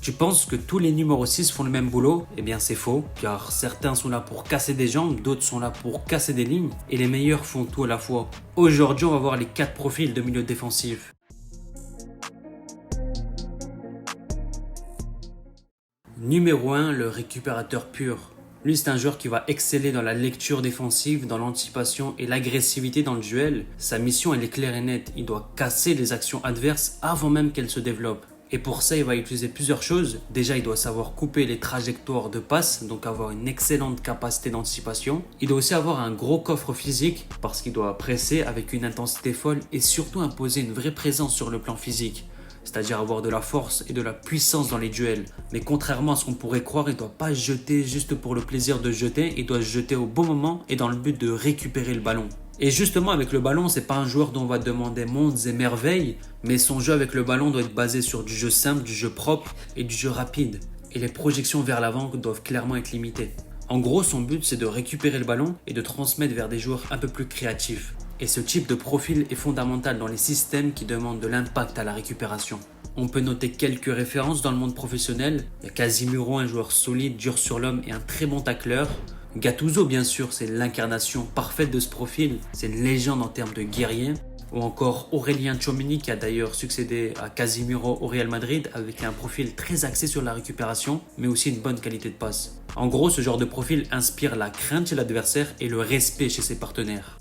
Tu penses que tous les numéros 6 font le même boulot? Eh bien c'est faux, car certains sont là pour casser des jambes, d'autres sont là pour casser des lignes, et les meilleurs font tout à la fois. Aujourd'hui, on va voir les 4 profils de milieu défensif. Numéro 1, le récupérateur pur. Lui, c'est un joueur qui va exceller dans la lecture défensive, dans l'anticipation et l'agressivité dans le duel. Sa mission, elle est claire et nette. Il doit casser les actions adverses avant même qu'elles se développent. Et pour ça, il va utiliser plusieurs choses. Déjà, il doit savoir couper les trajectoires de passe, donc avoir une excellente capacité d'anticipation. Il doit aussi avoir un gros coffre physique, parce qu'il doit presser avec une intensité folle et surtout imposer une vraie présence sur le plan physique. C'est-à-dire avoir de la force et de la puissance dans les duels. Mais contrairement à ce qu'on pourrait croire, il ne doit pas jeter juste pour le plaisir de jeter, il doit se jeter au bon moment et dans le but de récupérer le ballon. Et justement, avec le ballon, c'est pas un joueur dont on va demander mondes et merveilles, mais son jeu avec le ballon doit être basé sur du jeu simple, du jeu propre et du jeu rapide. Et les projections vers l'avant doivent clairement être limitées. En gros, son but, c'est de récupérer le ballon et de transmettre vers des joueurs un peu plus créatifs. Et ce type de profil est fondamental dans les systèmes qui demandent de l'impact à la récupération. On peut noter quelques références dans le monde professionnel. Il y a Casimiro, un joueur solide, dur sur l'homme et un très bon tacleur. Gattuso, bien sûr, c'est l'incarnation parfaite de ce profil. C'est une légende en termes de guerrier. Ou encore Aurélien Tchouaméni qui a d'ailleurs succédé à Casimiro au Real Madrid avec un profil très axé sur la récupération, mais aussi une bonne qualité de passe. En gros, ce genre de profil inspire la crainte chez l'adversaire et le respect chez ses partenaires.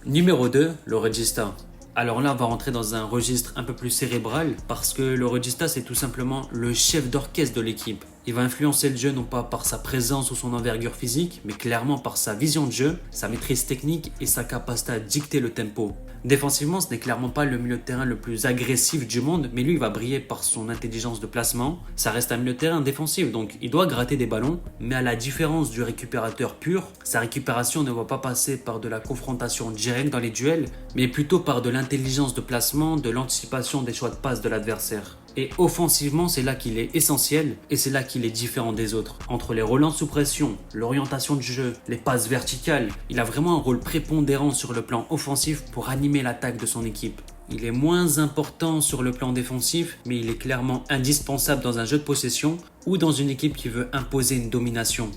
Numéro 2, le regista. Alors là, on va rentrer dans un registre un peu plus cérébral parce que le regista, c'est tout simplement le chef d'orchestre de l'équipe. Il va influencer le jeu non pas par sa présence ou son envergure physique, mais clairement par sa vision de jeu, sa maîtrise technique et sa capacité à dicter le tempo. Défensivement, ce n'est clairement pas le milieu de terrain le plus agressif du monde, mais lui, il va briller par son intelligence de placement. Ça reste un milieu de terrain défensif, donc il doit gratter des ballons, mais à la différence du récupérateur pur, sa récupération ne va pas passer par de la confrontation directe dans les duels, mais plutôt par de l'intelligence de placement, de l'anticipation des choix de passe de l'adversaire. Et offensivement, c'est là qu'il est essentiel et c'est là qu'il est différent des autres. Entre les relances sous pression, l'orientation du jeu, les passes verticales, il a vraiment un rôle prépondérant sur le plan offensif pour animer l'attaque de son équipe. Il est moins important sur le plan défensif, mais il est clairement indispensable dans un jeu de possession ou dans une équipe qui veut imposer une domination.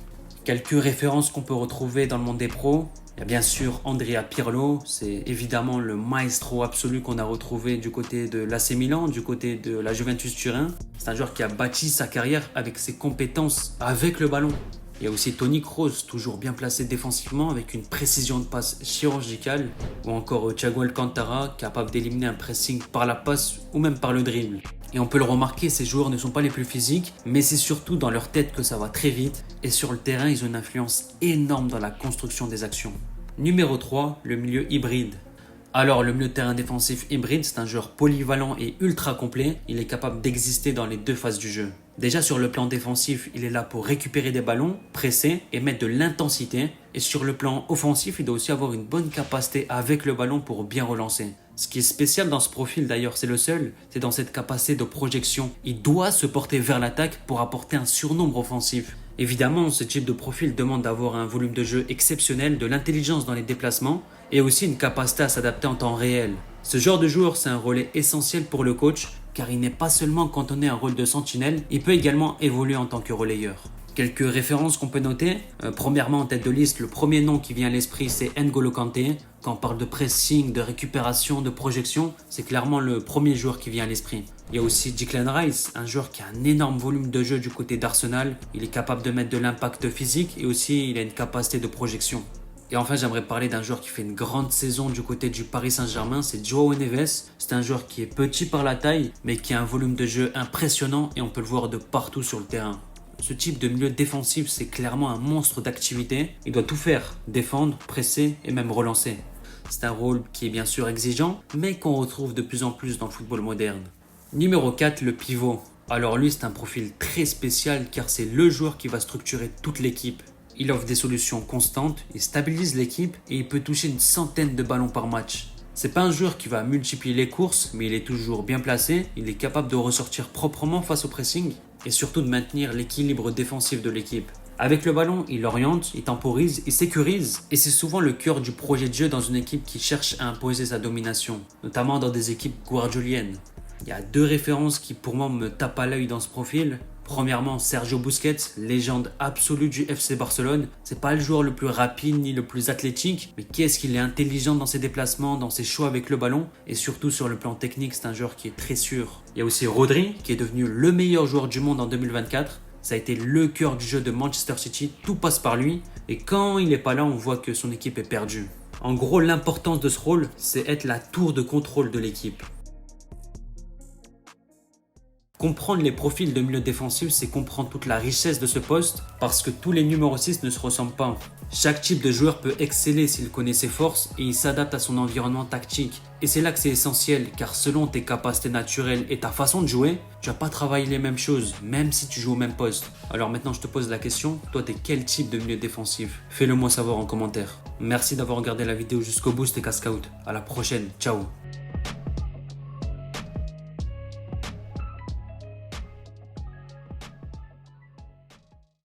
Quelques références qu'on peut retrouver dans le monde des pros. Il y a bien sûr Andrea Pirlo, c'est évidemment le maestro absolu qu'on a retrouvé du côté de l'AC Milan, du côté de la Juventus Turin. C'est un joueur qui a bâti sa carrière avec ses compétences avec le ballon. Il y a aussi Toni Kroos, toujours bien placé défensivement avec une précision de passe chirurgicale. Ou encore Thiago Alcantara, capable d'éliminer un pressing par la passe ou même par le dribble. Et on peut le remarquer, ces joueurs ne sont pas les plus physiques, mais c'est surtout dans leur tête que ça va très vite. Et sur le terrain, ils ont une influence énorme dans la construction des actions. Numéro 3, le milieu hybride. Alors, le milieu de terrain défensif hybride, c'est un joueur polyvalent et ultra complet. Il est capable d'exister dans les deux phases du jeu. Déjà, sur le plan défensif, il est là pour récupérer des ballons, presser et mettre de l'intensité. Et sur le plan offensif, il doit aussi avoir une bonne capacité avec le ballon pour bien relancer. Ce qui est spécial dans ce profil, d'ailleurs, c'est le seul, c'est dans cette capacité de projection. Il doit se porter vers l'attaque pour apporter un surnombre offensif. Évidemment, ce type de profil demande d'avoir un volume de jeu exceptionnel, de l'intelligence dans les déplacements et aussi une capacité à s'adapter en temps réel. Ce genre de joueur, c'est un relais essentiel pour le coach car il n'est pas seulement cantonné à un rôle de sentinelle, il peut également évoluer en tant que relayeur. Quelques références qu'on peut noter. Premièrement, en tête de liste, le premier nom qui vient à l'esprit, c'est N'Golo Kanté. Quand on parle de pressing, de récupération, de projection, c'est clairement le premier joueur qui vient à l'esprit. Il y a aussi Declan Rice, un joueur qui a un énorme volume de jeu du côté d'Arsenal. Il est capable de mettre de l'impact physique et aussi il a une capacité de projection. Et enfin, j'aimerais parler d'un joueur qui fait une grande saison du côté du Paris Saint-Germain, c'est João Neves. C'est un joueur qui est petit par la taille, mais qui a un volume de jeu impressionnant et on peut le voir de partout sur le terrain. Ce type de milieu défensif, c'est clairement un monstre d'activité. Il doit tout faire, défendre, presser et même relancer. C'est un rôle qui est bien sûr exigeant, mais qu'on retrouve de plus en plus dans le football moderne. Numéro 4, le pivot. Alors lui, c'est un profil très spécial car c'est le joueur qui va structurer toute l'équipe. Il offre des solutions constantes, il stabilise l'équipe et il peut toucher une centaine de ballons par match. C'est pas un joueur qui va multiplier les courses, mais il est toujours bien placé, il est capable de ressortir proprement face au pressing et surtout de maintenir l'équilibre défensif de l'équipe. Avec le ballon, il oriente, il temporise, il sécurise et c'est souvent le cœur du projet de jeu dans une équipe qui cherche à imposer sa domination, notamment dans des équipes guardioliennes. Il y a deux références qui pour moi me tapent à l'œil dans ce profil. Premièrement, Sergio Busquets, légende absolue du FC Barcelone. C'est pas le joueur le plus rapide ni le plus athlétique, mais qu'est-ce qu'il est intelligent dans ses déplacements, dans ses choix avec le ballon, et surtout sur le plan technique, c'est un joueur qui est très sûr. Il y a aussi Rodri, qui est devenu le meilleur joueur du monde en 2024. Ça a été le cœur du jeu de Manchester City, tout passe par lui, et quand il n'est pas là, on voit que son équipe est perdue. En gros, l'importance de ce rôle, c'est être la tour de contrôle de l'équipe. Comprendre les profils de milieu défensif, c'est comprendre toute la richesse de ce poste parce que tous les numéros 6 ne se ressemblent pas. Chaque type de joueur peut exceller s'il connaît ses forces et il s'adapte à son environnement tactique. Et c'est là que c'est essentiel car selon tes capacités naturelles et ta façon de jouer, tu vas pas travailler les mêmes choses même si tu joues au même poste. Alors maintenant je te pose la question, toi t'es quel type de milieu défensif? Fais-le moi savoir en commentaire. Merci d'avoir regardé la vidéo jusqu'au bout, c'était Cascaout. À la prochaine, ciao.